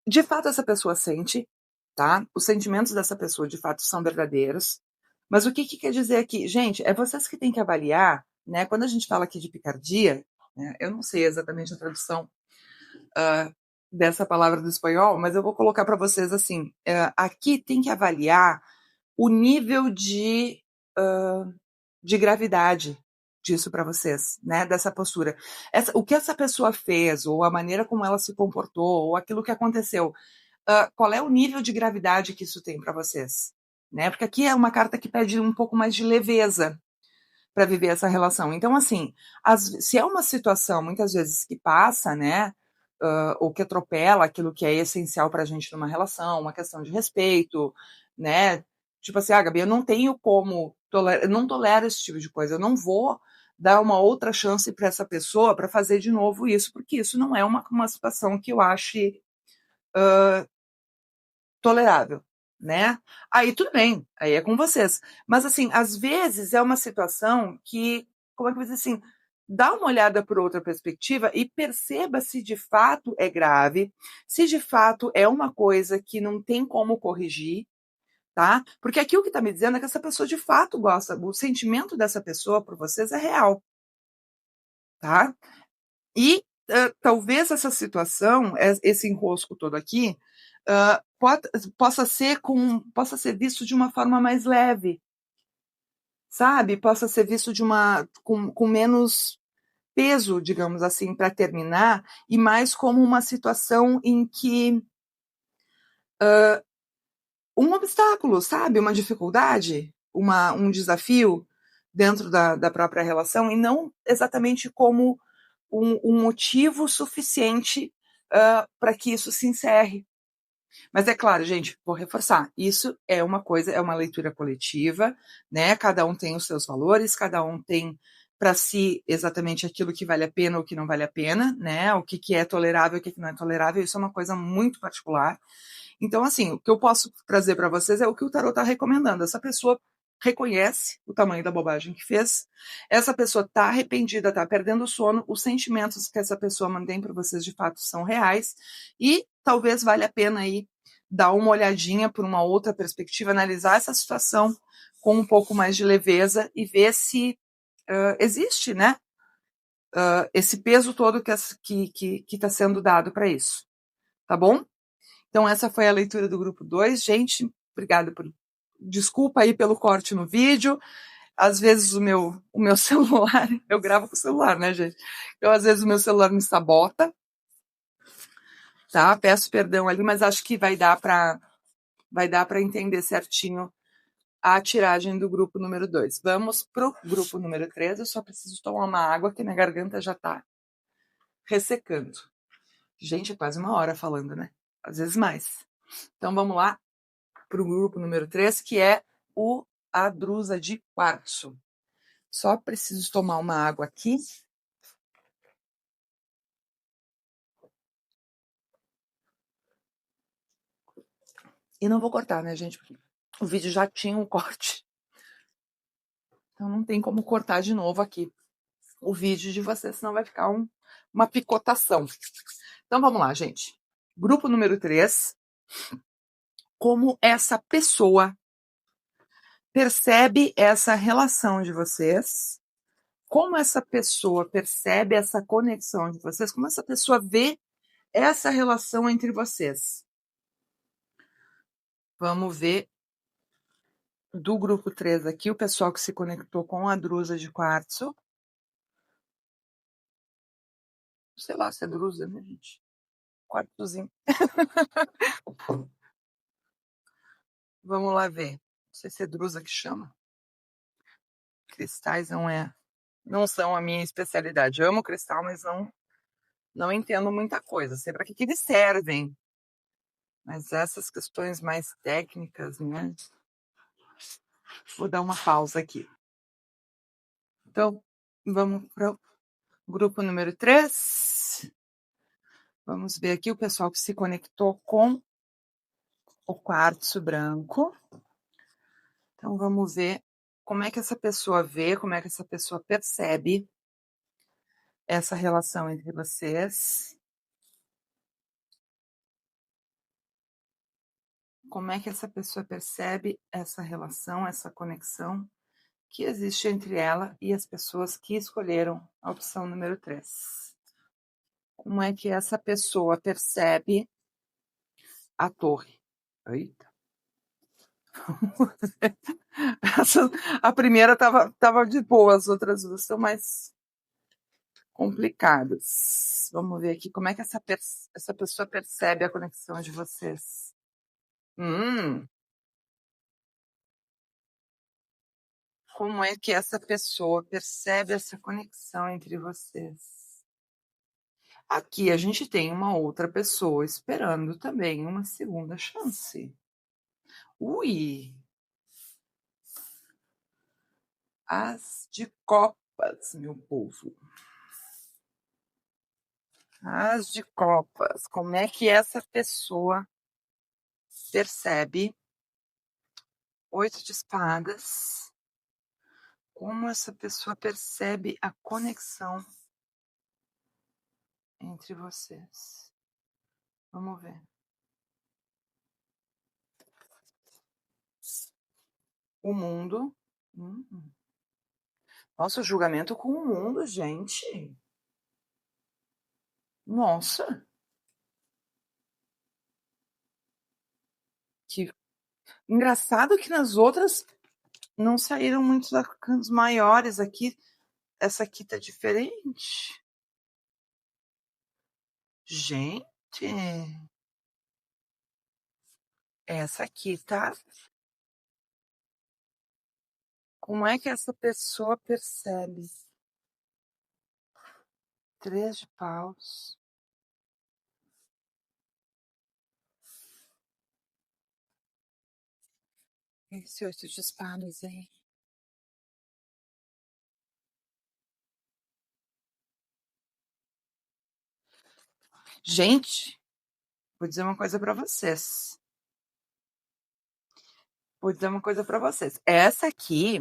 de fato essa pessoa sente, tá? Os sentimentos dessa pessoa de fato são verdadeiros. Mas o que quer dizer aqui? Gente, é vocês que têm que avaliar, né? Quando a gente fala aqui de picardia, né, eu não sei exatamente a tradução dessa palavra do espanhol, mas eu vou colocar para vocês assim: aqui tem que avaliar o nível de gravidade disso para vocês, né? Dessa postura. O que essa pessoa fez, ou a maneira como ela se comportou, ou aquilo que aconteceu, qual é o nível de gravidade que isso tem para vocês? Né? Porque aqui é uma carta que pede um pouco mais de leveza para viver essa relação. Então, assim, se é uma situação, muitas vezes, que passa, né? Ou que atropela aquilo que é essencial para a gente numa relação, uma questão de respeito, né? Tipo assim, Gabi, eu não tenho como, eu não tolero esse tipo de coisa, eu não vou dar uma outra chance para essa pessoa para fazer de novo isso, porque isso não é uma situação que eu ache tolerável, né? Aí tudo bem, aí é com vocês. Mas assim, às vezes é uma situação que, como é que eu vou dizer assim, dá uma olhada por outra perspectiva e perceba se de fato é grave, se de fato é uma coisa que não tem como corrigir, tá? Porque aqui o que tá me dizendo é que essa pessoa de fato gosta, o sentimento dessa pessoa por vocês é real, tá? E talvez essa situação, esse enrosco todo aqui, possa ser visto de uma forma mais leve, sabe? Possa ser visto com menos peso, digamos assim, para terminar, e mais como uma situação em que um obstáculo, sabe? Uma dificuldade, um desafio dentro da própria relação, e não exatamente como um motivo suficiente para que isso se encerre. Mas é claro, gente, vou reforçar, isso é uma coisa, é uma leitura coletiva, né? Cada um tem os seus valores, cada um tem para si exatamente aquilo que vale a pena ou que não vale a pena, né? O que é tolerável e o que não é tolerável, isso é uma coisa muito particular. Então, assim, o que eu posso trazer para vocês é o que o tarot está recomendando. Essa pessoa reconhece o tamanho da bobagem que fez, essa pessoa está arrependida, está perdendo o sono, os sentimentos que essa pessoa mantém para vocês de fato são reais, e talvez valha a pena aí dar uma olhadinha por uma outra perspectiva, analisar essa situação com um pouco mais de leveza e ver se existe, né, esse peso todo que está sendo dado para isso, tá bom? Então, essa foi a leitura do grupo 2. Gente, obrigada por. Desculpa aí pelo corte no vídeo. Às vezes o meu celular, eu gravo com o celular, né, gente? Então, às vezes o meu celular me sabota, tá? Peço perdão ali, mas acho que vai dar para entender certinho a tiragem do grupo número 2. Vamos pro grupo número 3. Eu só preciso tomar uma água, que minha garganta já tá ressecando. Gente, é quase uma hora falando, né? Às vezes mais. Então, vamos lá para o grupo número 3, que é a drusa de quartzo. Só preciso tomar uma água aqui. E não vou cortar, né, gente? Porque o vídeo já tinha um corte. Então não tem como cortar de novo aqui o vídeo de vocês, senão vai ficar uma picotação. Então vamos lá, gente. Grupo número 3. Como essa pessoa percebe essa relação de vocês, como essa pessoa percebe essa conexão de vocês, como essa pessoa vê essa relação entre vocês. Vamos ver do grupo 3 aqui, o pessoal que se conectou com a drusa de quartzo. Sei lá se é drusa, né, gente? quartozinho. Vamos lá ver. Não sei se é drusa que chama. Cristais não são a minha especialidade. Eu amo cristal, mas não entendo muita coisa. Sei para que eles servem. Mas essas questões mais técnicas, né? Vou dar uma pausa aqui. Então, vamos para o grupo número 3. Vamos ver aqui o pessoal que se conectou com o quartzo branco. Então, vamos ver como é que essa pessoa vê, como é que essa pessoa percebe essa relação entre vocês. Como é que essa pessoa percebe essa relação, essa conexão que existe entre ela e as pessoas que escolheram a opção número 3. Como é que essa pessoa percebe a torre? Eita. A primeira estava de boa, as outras duas são mais complicadas. Vamos ver aqui como é que essa pessoa percebe a conexão de vocês. Como é que essa pessoa percebe essa conexão entre vocês? Aqui a gente tem uma outra pessoa esperando também uma segunda chance. Ui! As de copas, meu povo. As de copas. Como é que essa pessoa percebe? 8 de espadas. Como essa pessoa percebe a conexão entre vocês? Vamos ver. O mundo. Nossa, julgamento com o mundo, gente. Nossa. Que engraçado que nas outras não saíram muitos arcanos maiores aqui. Essa aqui tá diferente. Gente. Essa aqui tá. Como é que essa pessoa percebe? 3 de paus. Esse 8 de espadas aí. Gente, vou dizer uma coisa para vocês. Essa aqui,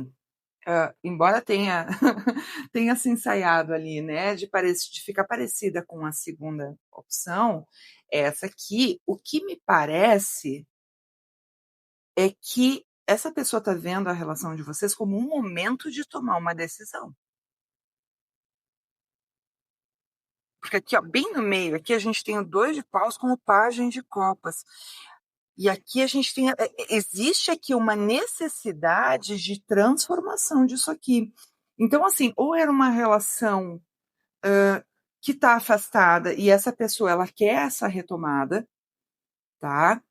embora tenha tenha se ensaiado ali, né, de ficar parecida com a segunda opção, essa aqui, o que me parece é que essa pessoa está vendo a relação de vocês como um momento de tomar uma decisão. Porque aqui, ó, bem no meio, aqui a gente tem o 2 de paus com o pajem de copas. E aqui a gente tem. Existe aqui uma necessidade de transformação disso aqui. Então, assim, ou era uma relação que está afastada e essa pessoa ela quer essa retomada, tá?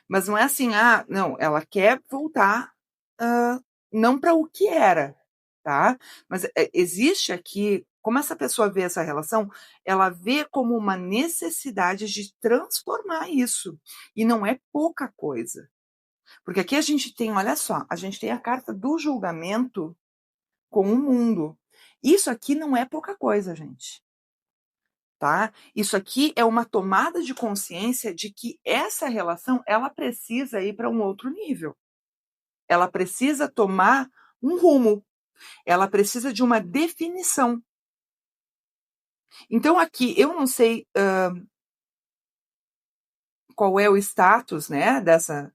Mas não é assim, não, ela quer voltar, não para o que era, tá? Mas existe aqui, como essa pessoa vê essa relação, ela vê como uma necessidade de transformar isso. E não é pouca coisa. Porque aqui a gente tem, olha só, a gente tem a carta do julgamento com o mundo. Isso aqui não é pouca coisa, gente. Tá? Isso aqui é uma tomada de consciência de que essa relação ela precisa ir para um outro nível. Ela precisa tomar um rumo. Ela precisa de uma definição. Então aqui eu não sei qual é o status, né, dessa.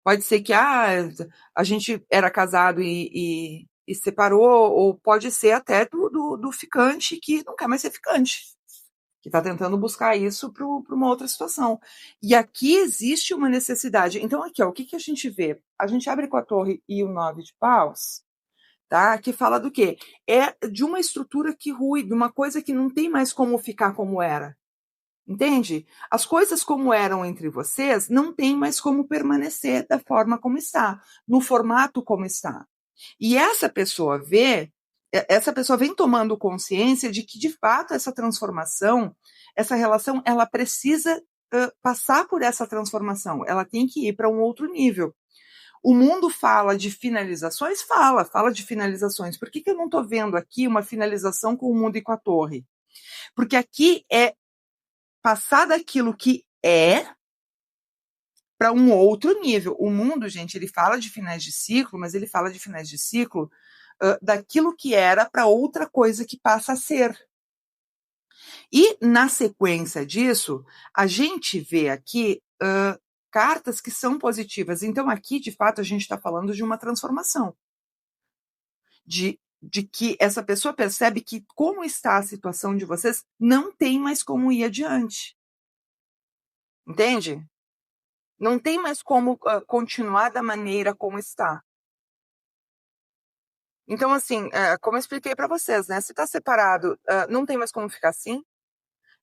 Pode ser que a gente era casado e separou, ou pode ser até do ficante que não quer mais ser ficante, que está tentando buscar isso para uma outra situação. E aqui existe uma necessidade. Então, aqui, ó, o que a gente vê? A gente abre com a torre e o 9 de paus, tá? Que fala do quê? É de uma estrutura que rui, de uma coisa que não tem mais como ficar como era. Entende? As coisas como eram entre vocês não tem mais como permanecer da forma como está, no formato como está. E essa pessoa vem tomando consciência de que, de fato, essa transformação, essa relação, ela precisa passar por essa transformação, ela tem que ir para um outro nível. O mundo fala de finalizações? Fala de finalizações. Por que eu não estou vendo aqui uma finalização com o mundo e com a torre? Porque aqui é passar daquilo que é para um outro nível. O mundo, gente, ele fala de finais de ciclo, mas ele fala de finais de ciclo daquilo que era para outra coisa que passa a ser. E, na sequência disso, a gente vê aqui cartas que são positivas. Então, aqui, de fato, a gente está falando de uma transformação. De que essa pessoa percebe que, como está a situação de vocês, não tem mais como ir adiante. Entende? Não tem mais como continuar da maneira como está. Então, assim, como eu expliquei para vocês, né? Se está separado, não tem mais como ficar assim.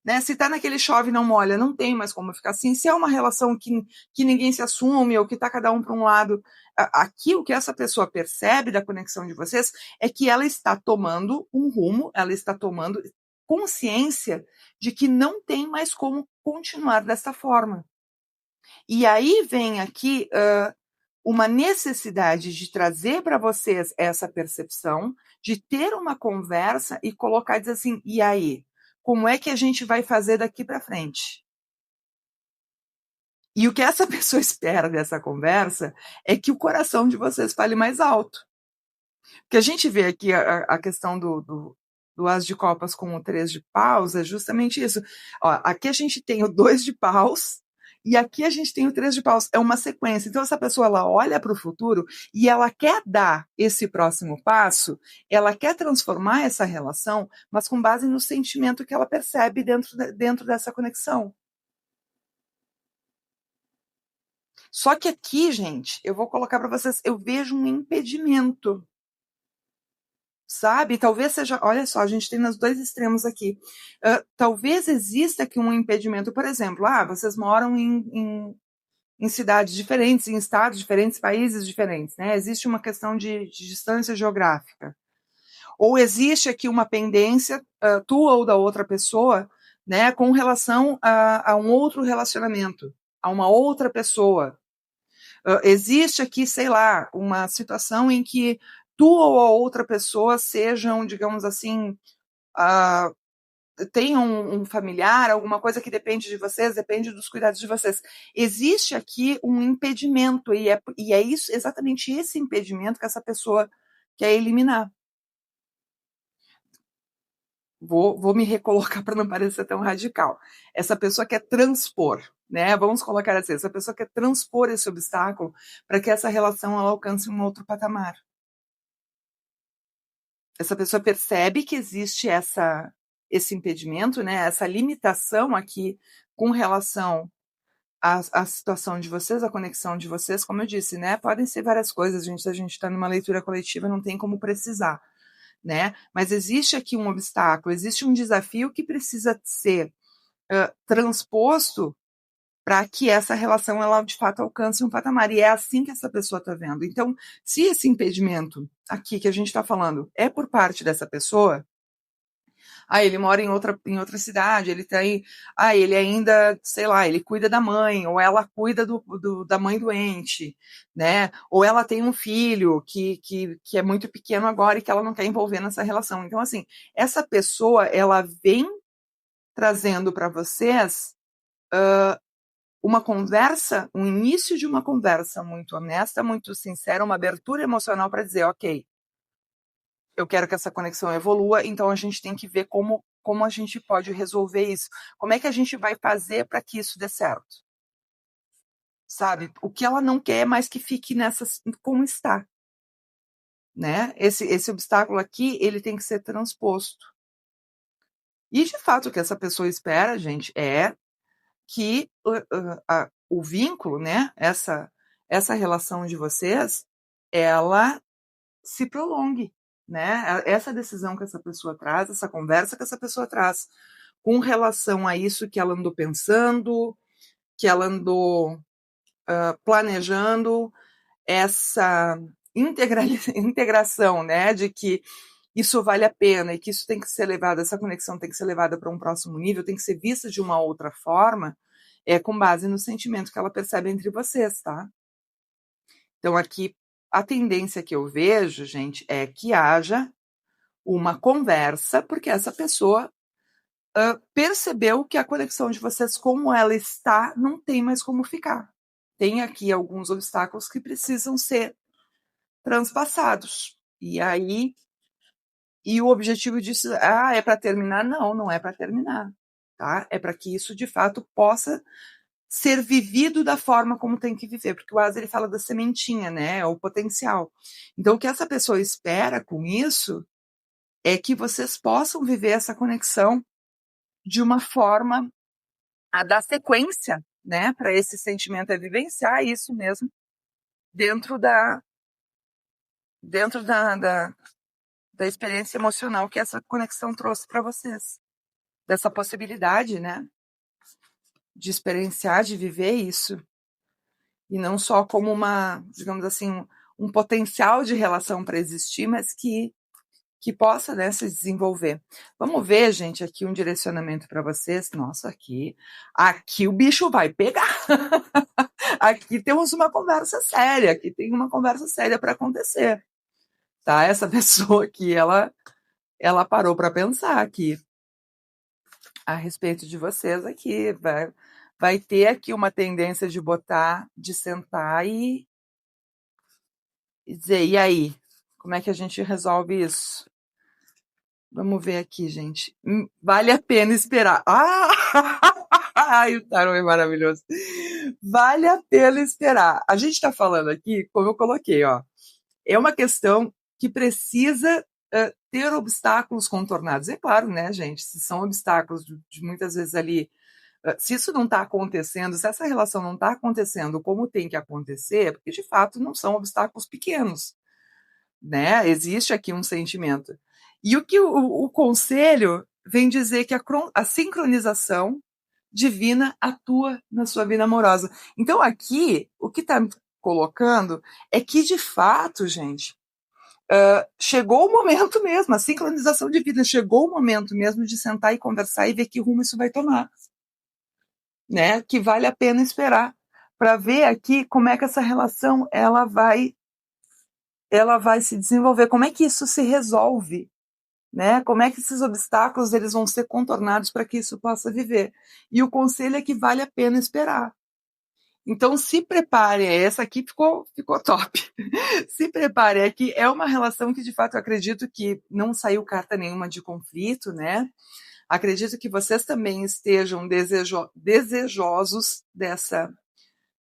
Né? Se está naquele chove não molha, não tem mais como ficar assim. Se é uma relação que ninguém se assume ou que está cada um para um lado, aqui o que essa pessoa percebe da conexão de vocês é que ela está tomando um rumo, ela está tomando consciência de que não tem mais como continuar dessa forma. E aí vem aqui uma necessidade de trazer para vocês essa percepção, de ter uma conversa e colocar, dizer assim, e aí? Como é que a gente vai fazer daqui para frente? E o que essa pessoa espera dessa conversa é que o coração de vocês fale mais alto. Porque a gente vê aqui a questão do As de Copas com o 3 de paus, é justamente isso. Ó, aqui a gente tem o 2 de paus, e aqui a gente tem o 3 de paus. É uma sequência. Então, essa pessoa ela olha para o futuro e ela quer dar esse próximo passo, ela quer transformar essa relação, mas com base no sentimento que ela percebe dentro dessa conexão. Só que aqui, gente, eu vou colocar para vocês, eu vejo um impedimento. Sabe? Talvez seja, olha só, a gente tem nos dois extremos aqui. Talvez exista aqui um impedimento, por exemplo, vocês moram em cidades diferentes, em estados diferentes, países diferentes, né? Existe uma questão de distância geográfica. Ou existe aqui uma pendência, tua ou da outra pessoa, né, com relação a um outro relacionamento, a uma outra pessoa. Existe aqui, sei lá, uma situação em que tu ou a outra pessoa sejam, digamos assim, tenham um familiar, alguma coisa que depende de vocês, depende dos cuidados de vocês. Existe aqui um impedimento, e é isso, exatamente esse impedimento que essa pessoa quer eliminar. Vou me recolocar para não parecer tão radical. Essa pessoa quer transpor, né? Vamos colocar assim, essa pessoa quer transpor esse obstáculo para que essa relação ela alcance um outro patamar. Essa pessoa percebe que existe esse impedimento, né? Essa limitação aqui com relação à situação de vocês, à conexão de vocês, como eu disse, né? Podem ser várias coisas, gente. Se a gente está numa leitura coletiva, não tem como precisar. Né? Mas existe aqui um obstáculo, existe um desafio que precisa ser transposto para que essa relação ela de fato alcance um patamar. E é assim que essa pessoa está vendo. Então, se esse impedimento aqui que a gente está falando é por parte dessa pessoa, ele mora em outra cidade, ele tem, ele ainda, sei lá, ele cuida da mãe, ou ela cuida da mãe doente, né? Ou ela tem um filho que é muito pequeno agora e que ela não quer envolver nessa relação. Então, assim, essa pessoa, ela vem trazendo para vocês uma conversa, um início de uma conversa muito honesta, muito sincera, uma abertura emocional para dizer, ok, eu quero que essa conexão evolua, então a gente tem que ver como a gente pode resolver isso. Como é que a gente vai fazer para que isso dê certo? Sabe? O que ela não quer é mais que fique nessa como está. Né? Esse obstáculo aqui, ele tem que ser transposto. E, de fato, o que essa pessoa espera, gente, é que o vínculo, né? Essa relação de vocês, ela se prolongue, né? Essa decisão que essa pessoa traz, essa conversa que essa pessoa traz com relação a isso que ela andou pensando, que ela andou planejando, essa integração, né, de que isso vale a pena e que isso tem que ser levado, essa conexão tem que ser levada para um próximo nível, tem que ser vista de uma outra forma, com base no sentimento que ela percebe entre vocês, tá? Então, aqui, a tendência que eu vejo, gente, é que haja uma conversa, porque essa pessoa percebeu que a conexão de vocês, como ela está, não tem mais como ficar. Tem aqui alguns obstáculos que precisam ser transpassados. E aí, e o objetivo disso, é para terminar? Não, não é para terminar, tá? É para que isso, de fato, possa ser vivido da forma como tem que viver, porque o Asa, ele fala da sementinha, né? É o potencial. Então, o que essa pessoa espera com isso é que vocês possam viver essa conexão de uma forma a dar sequência, né? Para esse sentimento, é vivenciar isso mesmo dentro da experiência emocional que essa conexão trouxe para vocês, dessa possibilidade, né, de experienciar, de viver isso, e não só como uma, digamos assim, um potencial de relação para existir, mas que possa, né, se desenvolver. Vamos ver, gente, aqui um direcionamento para vocês. Nossa, aqui o bicho vai pegar. Aqui temos uma conversa séria, aqui tem uma conversa séria para acontecer, tá? Essa pessoa aqui, ela parou para pensar aqui a respeito de vocês aqui. Vai ter aqui uma tendência de sentar e dizer, e aí? Como é que a gente resolve isso? Vamos ver aqui, gente. Vale a pena esperar. Ai, o tarô é maravilhoso. Vale a pena esperar. A gente está falando aqui, como eu coloquei, ó, é uma questão que precisa ter obstáculos contornados. É claro, né, gente? Se são obstáculos de muitas vezes ali, se isso não está acontecendo, se essa relação não está acontecendo como tem que acontecer, porque de fato não são obstáculos pequenos, né? Existe aqui um sentimento. E o que o conselho vem dizer que a sincronização divina atua na sua vida amorosa. Então aqui, o que está colocando é que de fato, gente, chegou o momento mesmo, a sincronização divina, chegou o momento mesmo de sentar e conversar e ver que rumo isso vai tomar, né? Que vale a pena esperar para ver aqui como é que essa relação ela vai se desenvolver, como é que isso se resolve, né? Como é que esses obstáculos eles vão ser contornados para que isso possa viver. E o conselho é que vale a pena esperar. Então se prepare, essa aqui ficou top. Se prepare, é que é uma relação que de fato eu acredito que não saiu carta nenhuma de conflito, né? Acredito que vocês também estejam desejosos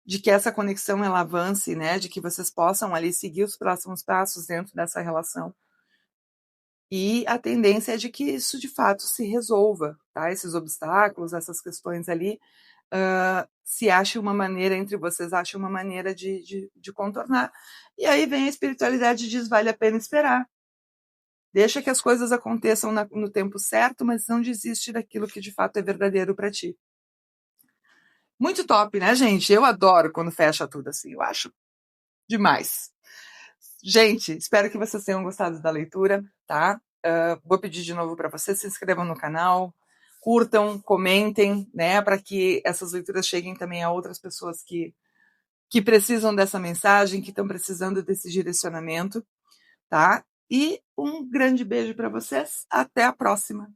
de que essa conexão ela avance, né? De que vocês possam ali seguir os próximos passos dentro dessa relação. E a tendência é de que isso de fato se resolva, tá? Esses obstáculos, essas questões ali, se ache uma maneira, entre vocês, ache uma maneira de contornar. E aí vem a espiritualidade e diz, vale a pena esperar. Deixa que as coisas aconteçam no tempo certo, mas não desiste daquilo que de fato é verdadeiro para ti. Muito top, né, gente? Eu adoro quando fecha tudo assim. Eu acho demais. Gente, espero que vocês tenham gostado da leitura, tá? Vou pedir de novo para vocês se inscrevam no canal, curtam, comentem, né? Para que essas leituras cheguem também a outras pessoas que precisam dessa mensagem, que estão precisando desse direcionamento, tá? E um grande beijo para vocês. Até a próxima.